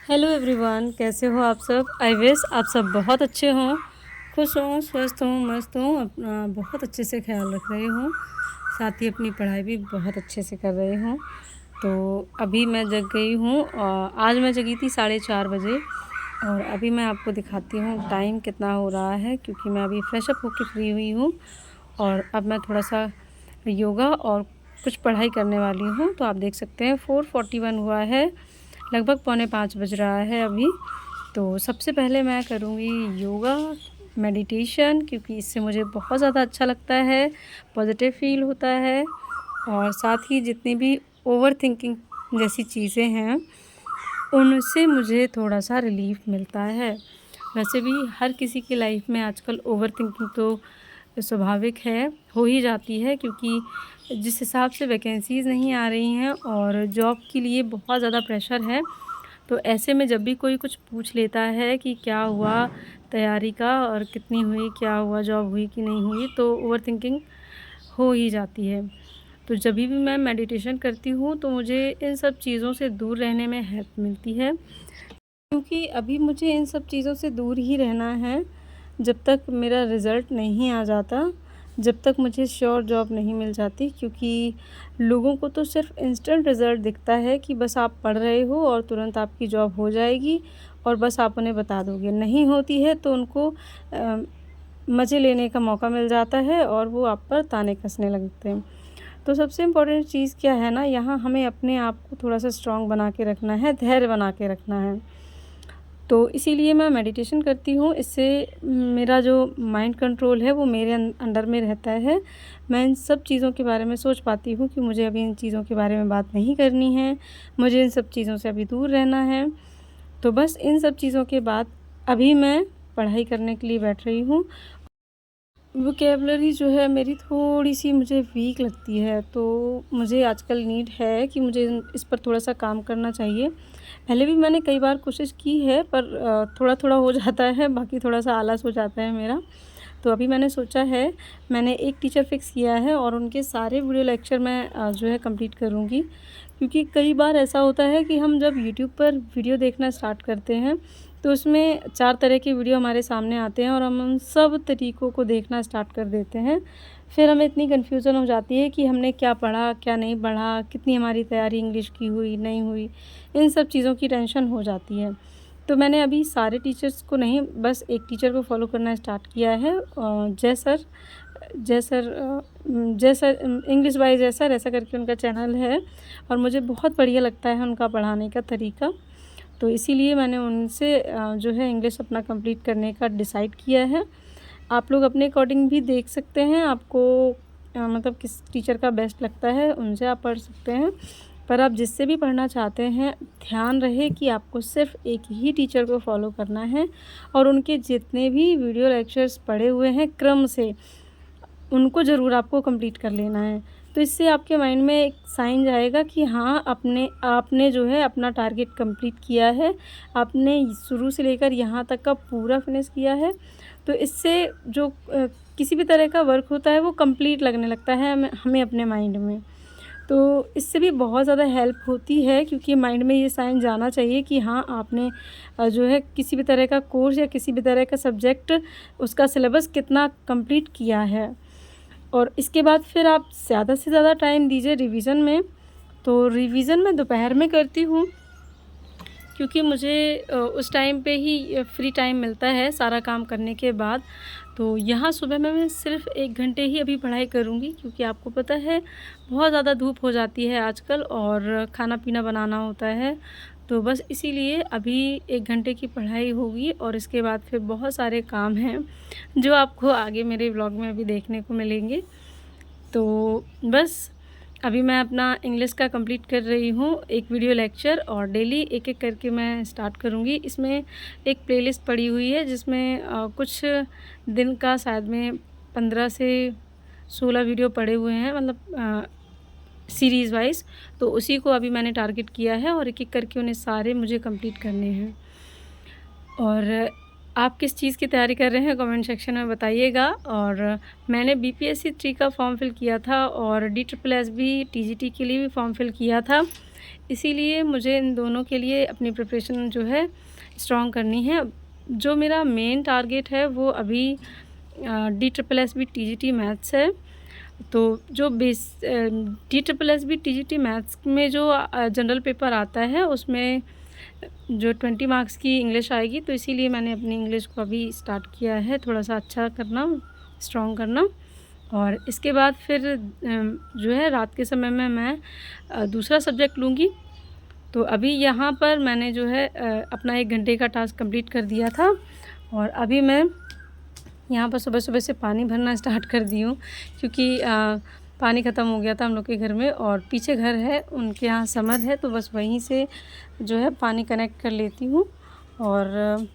Hello everyone, कैसे हो आप सब। आई विश आप सब बहुत अच्छे हों, खुश हों, स्वस्थ हों, मस्त हों, अपना बहुत अच्छे से ख्याल रख रहे हों, साथ ही अपनी पढ़ाई भी बहुत अच्छे से कर रहे हों। तो अभी मैं जग गई हूँ और आज मैं जगी थी 4:30 बजे और अभी मैं आपको दिखाती हूँ टाइम कितना हो रहा है, क्योंकि मैं अभी फ्रेश अप होकर फ्री हुई हूँ और अब मैं थोड़ा सा योगा और कुछ पढ़ाई करने वाली हूँ। तो आप देख सकते हैं 4:41 हुआ है, लगभग 4:45 बज रहा है अभी। तो सबसे पहले मैं करूँगी योगा, मेडिटेशन, क्योंकि इससे मुझे बहुत ज़्यादा अच्छा लगता है, पॉजिटिव फील होता है और साथ ही जितनी भी ओवर थिंकिंग जैसी चीज़ें हैं उनसे मुझे थोड़ा सा रिलीफ मिलता है। वैसे भी हर किसी की लाइफ में आजकल ओवर थिंकिंग तो स्वाभाविक है, हो ही जाती है, क्योंकि जिस हिसाब से वैकेंसीज़ नहीं आ रही हैं और जॉब के लिए बहुत ज़्यादा प्रेशर है, तो ऐसे में जब भी कोई कुछ पूछ लेता है कि क्या हुआ तैयारी का और कितनी हुई, क्या हुआ, जॉब हुई कि नहीं हुई, तो ओवर थिंकिंग हो ही जाती है। तो जब भी मैं मेडिटेशन करती हूँ तो मुझे इन सब चीज़ों से दूर रहने में हेल्प मिलती है, क्योंकि अभी मुझे इन सब चीज़ों से दूर ही रहना है जब तक मेरा रिज़ल्ट नहीं आ जाता, जब तक मुझे श्योर जॉब नहीं मिल जाती। क्योंकि लोगों को तो सिर्फ़ इंस्टेंट रिज़ल्ट दिखता है कि बस आप पढ़ रहे हो और तुरंत आपकी जॉब हो जाएगी और बस आप उन्हें बता दोगे। नहीं होती है तो उनको मज़े लेने का मौका मिल जाता है और वो आप पर ताने कसने लगते हैं। तो सबसे इम्पोर्टेंट चीज़ क्या है ना, यहाँ हमें अपने आप को थोड़ा-सा स्ट्रॉन्ग बना के रखना है, धैर्य बना के रखना है। तो इसीलिए मैं मेडिटेशन करती हूँ, इससे मेरा जो माइंड कंट्रोल है वो मेरे अंडर में रहता है। मैं इन सब चीज़ों के बारे में सोच पाती हूँ कि मुझे अभी इन चीज़ों के बारे में बात नहीं करनी है, मुझे इन सब चीज़ों से अभी दूर रहना है। तो बस इन सब चीज़ों के बाद अभी मैं पढ़ाई करने के लिए बैठ रही हूँ। वोकैबुलरी जो है मेरी थोड़ी-सी मुझे वीक लगती है, तो मुझे आजकल नीड है कि मुझे इस पर थोड़ा-सा काम करना चाहिए। पहले भी मैंने कई बार कोशिश की है, पर थोड़ा-थोड़ा हो जाता है, बाकी थोड़ा-सा आलस हो जाता है मेरा। तो अभी मैंने सोचा है, मैंने एक टीचर फ़िक्स किया है और उनके सारे वीडियो लेक्चर मैं जो है कंप्लीट करूँगी। क्योंकि कई बार ऐसा होता है कि हम जब यूट्यूब पर वीडियो देखना स्टार्ट करते हैं, तो उसमें 4 तरह के वीडियो हमारे सामने आते हैं और हम उन सब तरीकों को देखना स्टार्ट कर देते हैं। फिर हमें इतनी कन्फ्यूज़न हो जाती है कि हमने क्या पढ़ा, क्या नहीं पढ़ा, कितनी हमारी तैयारी इंग्लिश की हुई, नहीं हुई, इन सब चीज़ों की टेंशन हो जाती है। तो मैंने अभी सारे टीचर्स को नहीं, बस एक टीचर को फ़ॉलो करना स्टार्ट किया है, जय सर इंग्लिश बाय जय सर, ऐसा करके उनका चैनल है और मुझे बहुत बढ़िया लगता है उनका पढ़ाने का तरीका। तो इसीलिए मैंने उनसे जो है इंग्लिश अपना कंप्लीट करने का डिसाइड किया है। आप लोग अपने अकॉर्डिंग भी देख सकते हैं, आपको मतलब किस टीचर का बेस्ट लगता है उनसे आप पढ़ सकते हैं। पर आप जिससे भी पढ़ना चाहते हैं, ध्यान रहे कि आपको सिर्फ़ एक ही टीचर को फ़ॉलो करना है और उनके जितने भी वीडियो लेक्चर्स पड़े हुए हैं क्रम से, उनको ज़रूर आपको कंप्लीट कर लेना है। तो इससे आपके माइंड में एक साइन जाएगा कि हाँ, आपने जो है अपना टारगेट कंप्लीट किया है, आपने शुरू से लेकर यहाँ तक का पूरा फिनिश किया है। तो इससे जो किसी भी तरह का वर्क होता है वो कंप्लीट लगने लगता है हमें हमें अपने माइंड में। तो इससे भी बहुत ज़्यादा हेल्प होती है, क्योंकि माइंड में ये साइन जाना चाहिए कि हाँ, आपने जो है किसी भी तरह का कोर्स या किसी भी तरह का सब्जेक्ट, उसका सिलेबस कितना कंप्लीट किया है। और इसके बाद फिर आप ज़्यादा से ज़्यादा टाइम दीजिए रिवीज़न में। तो रिवीज़न मैं दोपहर में करती हूँ, क्योंकि मुझे उस टाइम पे ही फ्री टाइम मिलता है सारा काम करने के बाद। तो यहाँ सुबह में मैं सिर्फ़ 1 घंटे ही अभी पढ़ाई करूँगी, क्योंकि आपको पता है बहुत ज़्यादा धूप हो जाती है आजकल और खाना-पीना बनाना होता है। तो बस इसीलिए अभी 1 घंटे की पढ़ाई होगी और इसके बाद फिर बहुत सारे काम हैं, जो आपको आगे मेरे व्लॉग में अभी देखने को मिलेंगे। तो बस अभी मैं अपना इंग्लिश का कंप्लीट कर रही हूँ, एक वीडियो लेक्चर, और डेली एक-एक करके मैं स्टार्ट करूँगी। इसमें एक प्लेलिस्ट पड़ी हुई है जिसमें कुछ दिन का शायद में 15 से 16 वीडियो पड़े हुए हैं, मतलब सीरीज़ वाइज़। तो उसी को अभी मैंने टारगेट किया है और एक-एक करके उन्हें सारे मुझे कंप्लीट करने हैं। और आप किस चीज़ की तैयारी कर रहे हैं कमेंट सेक्शन में बताइएगा। और मैंने बीपीएससी 3 का फॉर्म फिल किया था और DSSS भी टीजीटी के लिए भी फॉर्म फिल किया था। इसीलिए मुझे इन दोनों के लिए अपनी प्रिपरेशन जो है स्ट्रॉन्ग करनी है। जो मेरा मेन टारगेट है वो अभी DSSB TGT मैथ्स है। तो जो DSSB TGT मैथ्स में जो जनरल पेपर आता है उसमें जो 20 मार्क्स की इंग्लिश आएगी, तो इसीलिए मैंने अपनी इंग्लिश को अभी स्टार्ट किया है थोड़ा सा अच्छा करना, स्ट्रॉन्ग करना। और इसके बाद फिर जो है रात के समय में मैं दूसरा सब्जेक्ट लूँगी। तो अभी यहाँ पर मैंने जो है अपना 1 घंटे का टास्क कंप्लीट कर दिया था और अभी मैं यहाँ पर सुबह सुबह से पानी भरना स्टार्ट कर दी हूँ, क्योंकि पानी ख़त्म हो गया था हम लोग के घर में और पीछे घर है उनके यहाँ समर है, तो बस वहीं से जो है पानी कनेक्ट कर लेती हूँ। और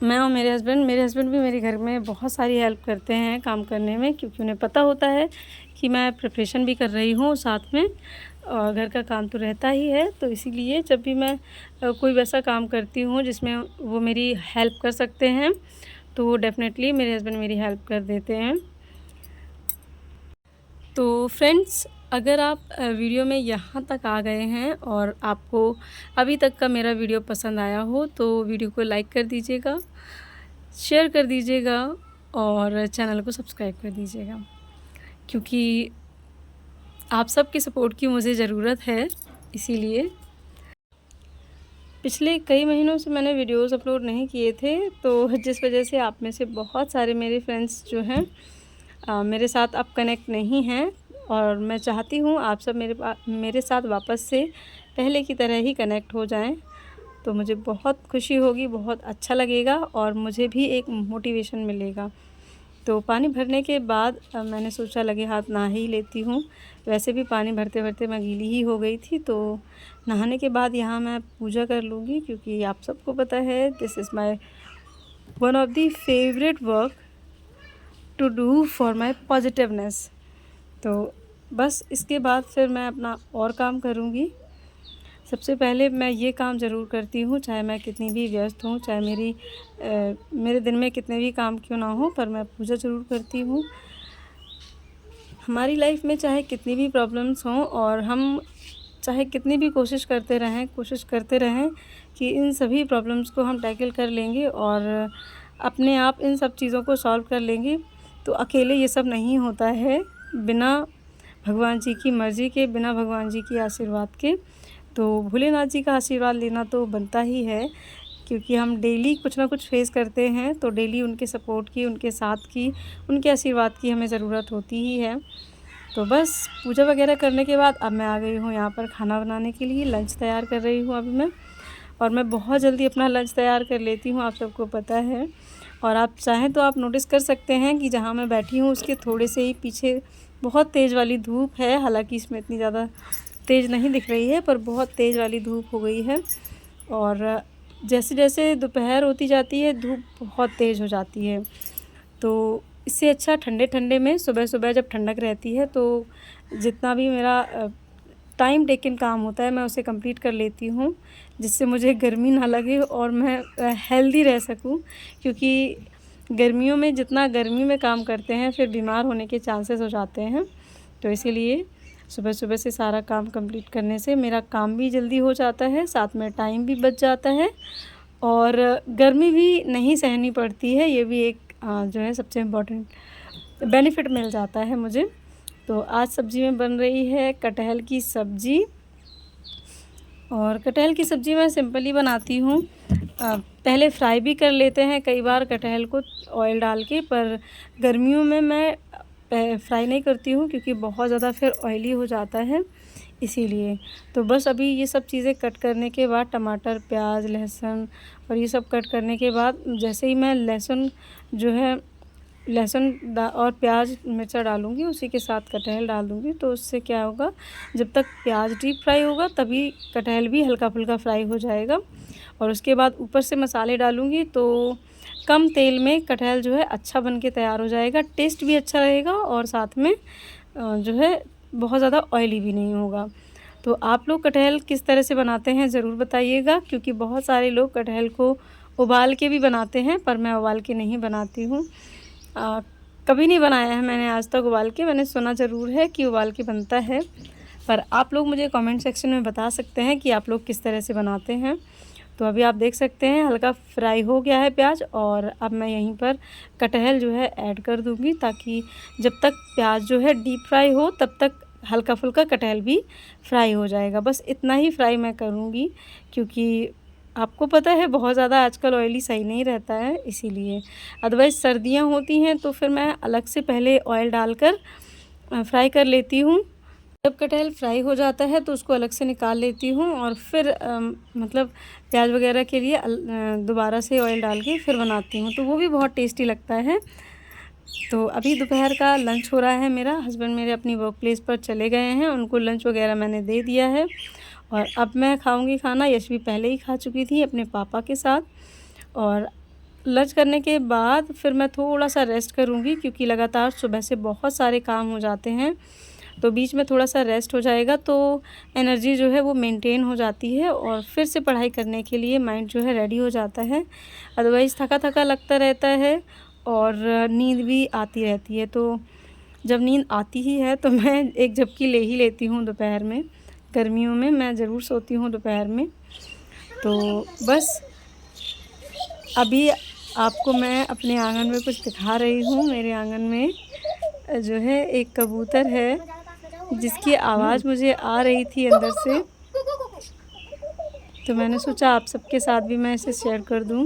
मैं और मेरे हस्बैंड भी मेरे घर में बहुत सारी हेल्प करते हैं काम करने में, क्योंकि उन्हें पता होता है कि मैं प्रिपरेशन भी कर रही हूँ साथ में और घर का काम तो रहता ही है। तो इसीलिए जब भी मैं कोई वैसा काम करती हूँ जिसमें वो मेरी हेल्प कर सकते हैं, तो डेफ़िनेटली मेरे हस्बैंड मेरी हेल्प कर देते हैं। तो फ्रेंड्स, अगर आप वीडियो में यहाँ तक आ गए हैं और आपको अभी तक का मेरा वीडियो पसंद आया हो तो वीडियो को लाइक कर दीजिएगा, शेयर कर दीजिएगा और चैनल को सब्सक्राइब कर दीजिएगा, क्योंकि आप सबके सपोर्ट की मुझे ज़रूरत है। इसीलिए पिछले कई महीनों से मैंने वीडियोस अपलोड नहीं किए थे, तो जिस वजह से आप में से बहुत सारे मेरे फ्रेंड्स जो हैं मेरे साथ अब कनेक्ट नहीं हैं और मैं चाहती हूँ आप सब मेरे साथ वापस से पहले की तरह ही कनेक्ट हो जाएं। तो मुझे बहुत खुशी होगी, बहुत अच्छा लगेगा और मुझे भी एक मोटिवेशन मिलेगा। तो पानी भरने के बाद मैंने सोचा लगे हाथ नहा ही लेती हूँ। वैसे भी पानी भरते भरते मैं गीली ही हो गई थी, तो नहाने के बाद यहाँ मैं पूजा कर लूँगी, क्योंकि आप सबको पता है this is my one of the favourite work to do for my positiveness. तो बस इसके बाद फिर मैं अपना और काम करूँगी। सबसे पहले मैं ये काम ज़रूर करती हूँ, चाहे मैं कितनी भी व्यस्त हूँ, चाहे मेरे दिन में कितने भी काम क्यों ना हो, पर मैं पूजा ज़रूर करती हूँ। हमारी लाइफ में चाहे कितनी भी प्रॉब्लम्स हों और हम चाहे कितनी भी कोशिश करते रहें कि इन सभी प्रॉब्लम्स को हम टैकल कर लेंगे और अपने आप इन सब चीज़ों को सॉल्व कर लेंगे। तो अकेले ये सब नहीं होता है, बिना भगवान जी की मर्ज़ी के, बिना भगवान जी की आशीर्वाद के। तो भोलेनाथ जी का आशीर्वाद लेना तो बनता ही है, क्योंकि हम डेली कुछ ना कुछ फेस करते हैं, तो डेली उनके सपोर्ट की, उनके साथ की, उनके आशीर्वाद की हमें ज़रूरत होती ही है। तो बस पूजा वगैरह करने के बाद अब मैं आ गई हूँ यहाँ पर खाना बनाने के लिए। लंच तैयार कर रही हूँ अभी मैं, और मैं बहुत जल्दी अपना लंच तैयार कर लेती हूँ, आप सबको पता है। और आप चाहें तो आप नोटिस कर सकते हैं कि जहाँ मैं बैठी हूँ उसके थोड़े से ही पीछे बहुत तेज़ वाली धूप है। हालांकि इसमें इतनी ज़्यादा तेज़ नहीं दिख रही है, पर बहुत तेज़ वाली धूप हो गई है। और जैसे जैसे दोपहर होती जाती है धूप बहुत तेज़ हो जाती है। तो इससे अच्छा ठंडे ठंडे में सुबह सुबह जब ठंडक रहती है तो जितना भी मेरा टाइम टेकन काम होता है मैं उसे कंप्लीट कर लेती हूँ, जिससे मुझे गर्मी ना लगे और मैं हेल्दी रह सकूँ। क्योंकि गर्मियों में जितना गर्मी में काम करते हैं फिर बीमार होने के चांसेस हो जाते हैं। तो इसीलिए सुबह सुबह से सारा काम कंप्लीट करने से मेरा काम भी जल्दी हो जाता है, साथ में टाइम भी बच जाता है और गर्मी भी नहीं सहनी पड़ती है। ये भी एक जो है सबसे इम्पोर्टेंट बेनिफिट मिल जाता है मुझे। तो आज सब्ज़ी में बन रही है कटहल की सब्ज़ी, और कटहल की सब्ज़ी मैं सिंपल ही बनाती हूँ। पहले फ्राई भी कर लेते हैं कई बार कटहल को ऑयल डाल के, पर गर्मियों में मैं फ्राई नहीं करती हूँ क्योंकि बहुत ज़्यादा फिर ऑयली हो जाता है, इसीलिए। तो बस अभी ये सब चीज़ें कट करने के बाद टमाटर, प्याज, लहसुन और ये सब कट करने के बाद जैसे ही मैं लहसुन और प्याज मिर्चा डालूँगी उसी के साथ कटहल डाल दूँगी। तो उससे क्या होगा, जब तक प्याज डीप फ्राई होगा तभी कटहल भी हल्का फुल्का फ्राई हो जाएगा। और उसके बाद ऊपर से मसाले डालूँगी तो कम तेल में कटहल जो है अच्छा बन के तैयार हो जाएगा, टेस्ट भी अच्छा रहेगा और साथ में जो है बहुत ज़्यादा ऑयली भी नहीं होगा। तो आप लोग कटहल किस तरह से बनाते हैं ज़रूर बताइएगा, क्योंकि बहुत सारे लोग कटहल को उबाल के भी बनाते हैं, पर मैं उबाल के नहीं बनाती हूँ। कभी नहीं बनाया है मैंने आज तक उबाल के। मैंने सुना ज़रूर है कि उबाल के बनता है, पर आप लोग मुझे कमेंट सेक्शन में बता सकते हैं कि आप लोग किस तरह से बनाते हैं। तो अभी आप देख सकते हैं हल्का फ्राई हो गया है प्याज, और अब मैं यहीं पर कटहल जो है ऐड कर दूँगी, ताकि जब तक प्याज जो है डीप फ्राई हो तब तक हल्का फुल्का कटहल भी फ्राई हो जाएगा। बस इतना ही फ्राई मैं करूँगी, क्योंकि आपको पता है बहुत ज़्यादा आजकल ऑयली सही नहीं रहता है, इसीलिए। अदरवाइज़ सर्दियाँ होती हैं तो फिर मैं अलग से पहले ऑयल डालकर फ्राई कर लेती हूँ। जब कटहल फ्राई हो जाता है तो उसको अलग से निकाल लेती हूँ, और फिर मतलब प्याज वगैरह के लिए दोबारा से ऑयल डाल के फिर बनाती हूँ, तो वो भी बहुत टेस्टी लगता है। तो अभी दोपहर का लंच हो रहा है मेरा। हस्बैंड मेरे अपनी वर्क प्लेस पर चले गए हैं, उनको लंच वगैरह मैंने दे दिया है, और अब मैं खाऊंगी खाना। यशवी पहले ही खा चुकी थी अपने पापा के साथ, और लंच करने के बाद फिर मैं थोड़ा सा रेस्ट करूंगी, क्योंकि लगातार सुबह से बहुत सारे काम हो जाते हैं, तो बीच में थोड़ा सा रेस्ट हो जाएगा तो एनर्जी जो है वो मेंटेन हो जाती है, और फिर से पढ़ाई करने के लिए माइंड जो है रेडी हो जाता है। अदरवाइज़ थका थका लगता रहता है और नींद भी आती रहती है। तो जब नींद आती ही है तो मैं एक झपकी ले ही लेती हूँ दोपहर में। गर्मियों में मैं ज़रूर सोती हूँ दोपहर में। तो बस अभी आपको मैं अपने आंगन में कुछ दिखा रही हूँ। मेरे आंगन में जो है एक कबूतर है, जिसकी आवाज़ मुझे आ रही थी अंदर से, तो मैंने सोचा आप सबके साथ भी मैं इसे शेयर कर दूं।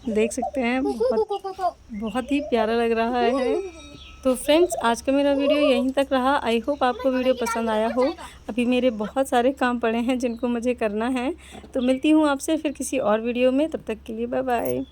देख सकते हैं बहुत ही प्यारा लग रहा है। तो फ्रेंड्स, आज का मेरा वीडियो यहीं तक रहा। आई होप आपको वीडियो पसंद आया हो। अभी मेरे बहुत सारे काम पड़े हैं जिनको मुझे करना है, तो मिलती हूँ आपसे फिर किसी और वीडियो में। तब तक के लिए बाय बाय।